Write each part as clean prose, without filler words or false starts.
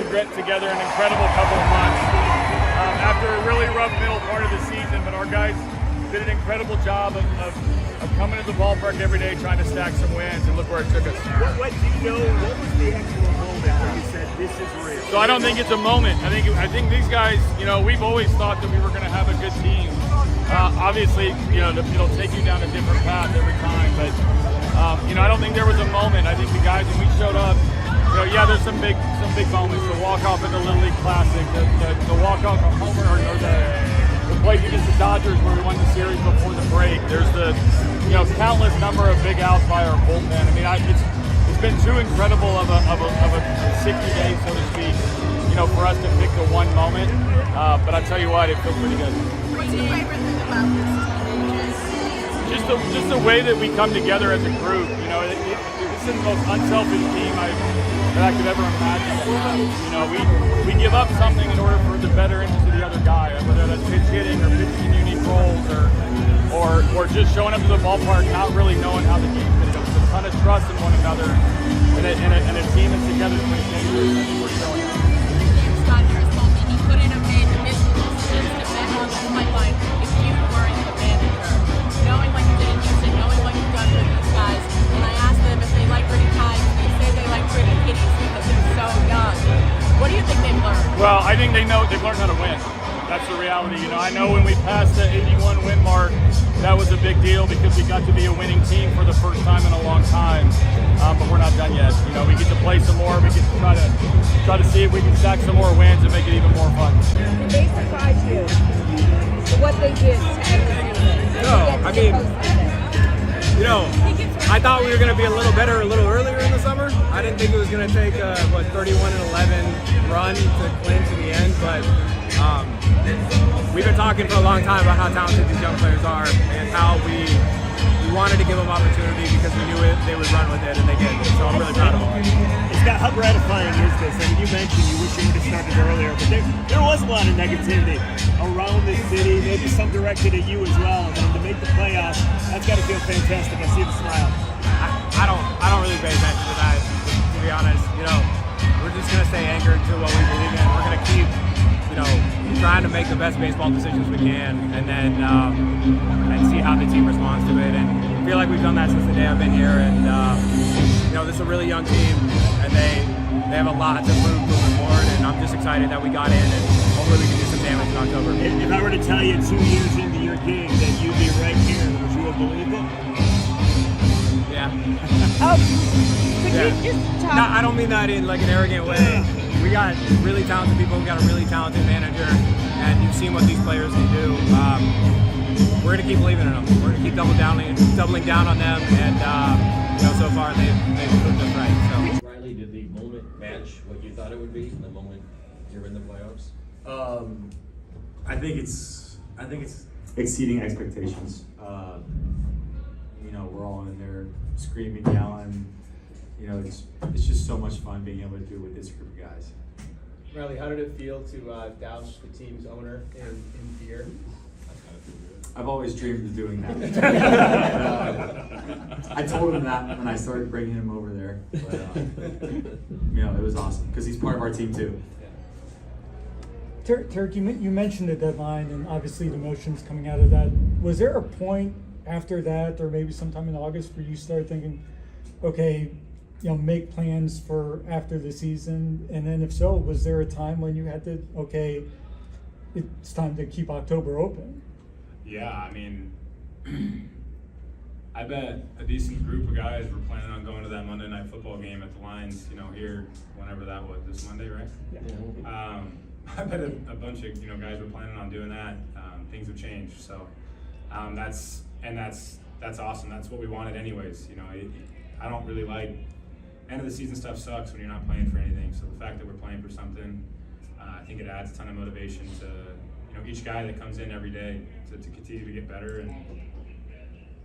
together an incredible couple of months after a really rough middle part of the season, but our guys did an incredible job of coming to the ballpark every day trying to stack some wins, and look where it took us. What do you know? What was the actual moment where you said this is real? So I don't think it's a moment. I think these guys, we've always thought that we were going to have a good team. Obviously, it'll take you down a different path every time, but I don't think there was a moment. I think the guys, when we showed up, there's some big moments. The walk-off at the Little League Classic, the walk-off of Homer, or the play against the Dodgers where we won the series before the break. There's the countless number of big outs by our bullpen. I mean, it's been too incredible of a 60 days, so to speak, for us to pick the one moment. But I tell you what, it feels pretty good. What's your favorite thing about this? Just the way that we come together as a group. This is the most unselfish team that I could ever imagine. We give up something in order for the better interest of the other guy, whether that's pitch hitting or pitching in unique roles or just showing up to the ballpark not really knowing how the game's going to go. There's a ton of trust in one another and a team that's together to win games. I think we're showing up. Scott Harris told me he couldn't have made the business decisions to bet on the pipeline if you weren't the manager. Knowing what you did in Houston, knowing what you've done with these guys, and I asked them if they like gritty times, they say they like gritty kitties because they're so young. What do you think they've learned? Well, I think they've learned how to win. That's the reality. I know when we passed the 81 win mark, that was a big deal because we got to be a winning team for the first time in a long time. But we're not done yet. We get to play some more. We get to try to see if we can stack some more wins and make it even more fun. Did they surprise you for what they did to everything? I thought we were going to be a little better a little earlier in the summer. I didn't think it was going to take a 31-11 run to clinch in the end, but we've been talking for a long time about how talented these young players are and how we wanted to give them opportunity because we knew they would run with it, and they did. So I'm really proud of them. Scott, how gratifying is this? I mean, you mentioned you wish you would have started earlier, but there was a lot of negativity around this city, maybe some directed at you as well. And to make the playoffs, that's got to feel fantastic. I see the smile. I don't really pay attention to that, to be honest. We're just going to stay anchored to what we believe in. We're going to keep trying to make the best baseball decisions we can, and then and see how the team responds to it. And I feel like we've done that since the day I've been here. And this is a really young team, and they have a lot to prove moving forward. And I'm just excited that we got in, and hopefully we can do some damage in October. If I were to tell you 2 years into your gig that you'd be right here, would you have believed it? Yeah. Could you just talk? No, I don't mean that in like an arrogant way. We got really talented people. We got a really talented manager, and you've seen what these players can do. We're going to keep believing in them. We're going to keep doubling down on them, and so far they've proved us right. So. Riley, did the moment match what you thought it would be? The moment you're in the playoffs? I think it's exceeding expectations. We're all in there screaming, yelling. It's just so much fun being able to do it with this group of guys. Riley, how did it feel to douse the team's owner in beer? I've always dreamed of doing that. I told him that when I started bringing him over there. But, it was awesome because he's part of our team too. Turk, you mentioned the deadline and obviously the emotions coming out of that. Was there a point after that, or maybe sometime in August, where you started thinking, okay, make plans for after the season? And then if so, was there a time when you had to, okay, it's time to keep October open? Yeah, I bet a decent group of guys were planning on going to that Monday Night Football game at the Lions, here, whenever that was, this Monday, right? Yeah. I bet a bunch of guys were planning on doing that. Things have changed, so that's awesome. That's what we wanted, anyways. I don't really like end of the season stuff. Sucks when you're not playing for anything. So the fact that we're playing for something, I think it adds a ton of motivation to each guy that comes in every day to continue to get better and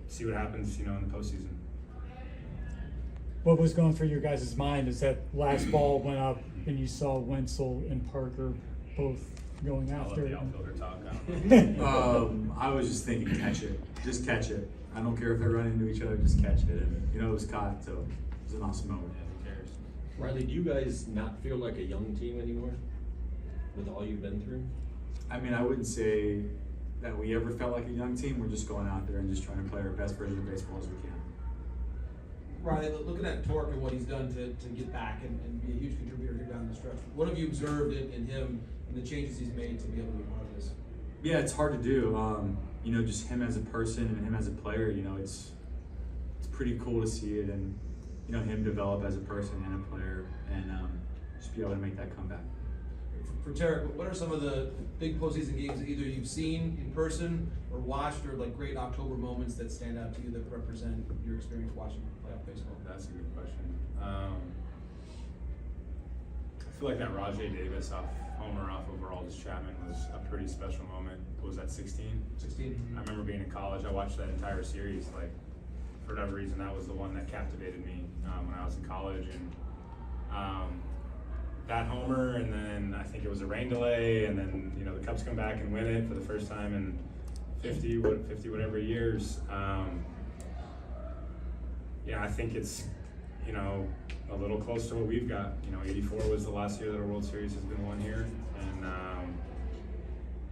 see what happens in the postseason. What was going through your guys' mind as that last ball went up and you saw Wenzel and Parker both going after it? I love the outfielder talk. I don't know. I was just thinking, catch it. Just catch it. I don't care if they run into each other, just catch it. And, it was caught, so it was an awesome moment. Who cares? Riley, do you guys not feel like a young team anymore with all you've been through? I mean, I wouldn't say that we ever felt like a young team. We're just going out there and just trying to play our best version of baseball as we can. Riley, looking at Torque and what he's done to get back and be a huge contributor here down the stretch, what have you observed in him and the changes he's made to be able to be part of this? Yeah, it's hard to do. You know, just him as a person and him as a player, you know, it's pretty cool to see it, and you know, him develop as a person and a player, and just be able to make that comeback. For Tarek, what are some of the big postseason games that either you've seen in person or watched, or like great October moments that stand out to you that represent your experience watching playoff baseball? That's a good question. I feel like that Rajay Davis homer off of Aroldis Chapman was a pretty special moment. What was that, 16? 16. I remember being in college. I watched that entire series. Like, for whatever reason, that was the one that captivated me when I was in college. And that homer, and then I think it was a rain delay, and then you know the Cubs come back and win it for the first time in 50 whatever years. Yeah, I think it's, you know, a little close to what we've got. You know, 84 was the last year that a World Series has been won here, and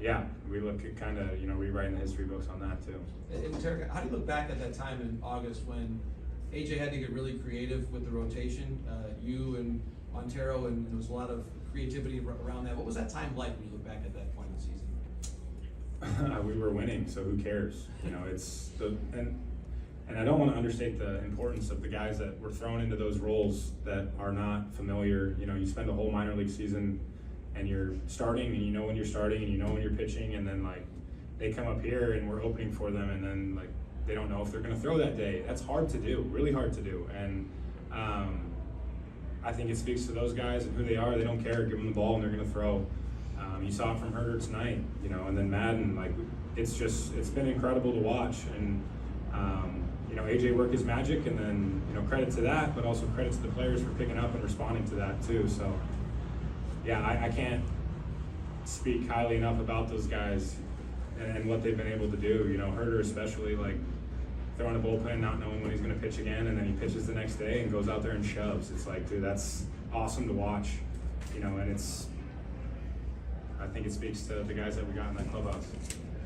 yeah, we look at kind of, you know, rewriting the history books on that too. And Tarek, how do you look back at that time in August when AJ had to get really creative with the rotation? You and Montero, and there was a lot of creativity around that. What was that time like when you look back at that point in the season? We were winning, so who cares? You know, it's the and I don't want to understate the importance of the guys that were thrown into those roles that are not familiar. You know, you spend a whole minor league season and you're starting, and you know when you're starting, and you know when you're pitching, and then like they come up here and we're opening for them, and then like they don't know if they're going to throw that day. That's hard to do, really hard to do, and I think it speaks to those guys and who they are. They don't care. Give them the ball and they're going to throw. You saw it from Herder tonight, you know, and then Madden. Like, it's been incredible to watch. And you know, AJ worked his magic, and then, you know, credit to that, but also credit to the players for picking up and responding to that too. So yeah, I can't speak highly enough about those guys and what they've been able to do. You know, Herder especially, like, throwing a bullpen, not knowing when he's going to pitch again, and then he pitches the next day and goes out there and shoves. It's like, dude, that's awesome to watch, you know, and I think it speaks to the guys that we got in that clubhouse.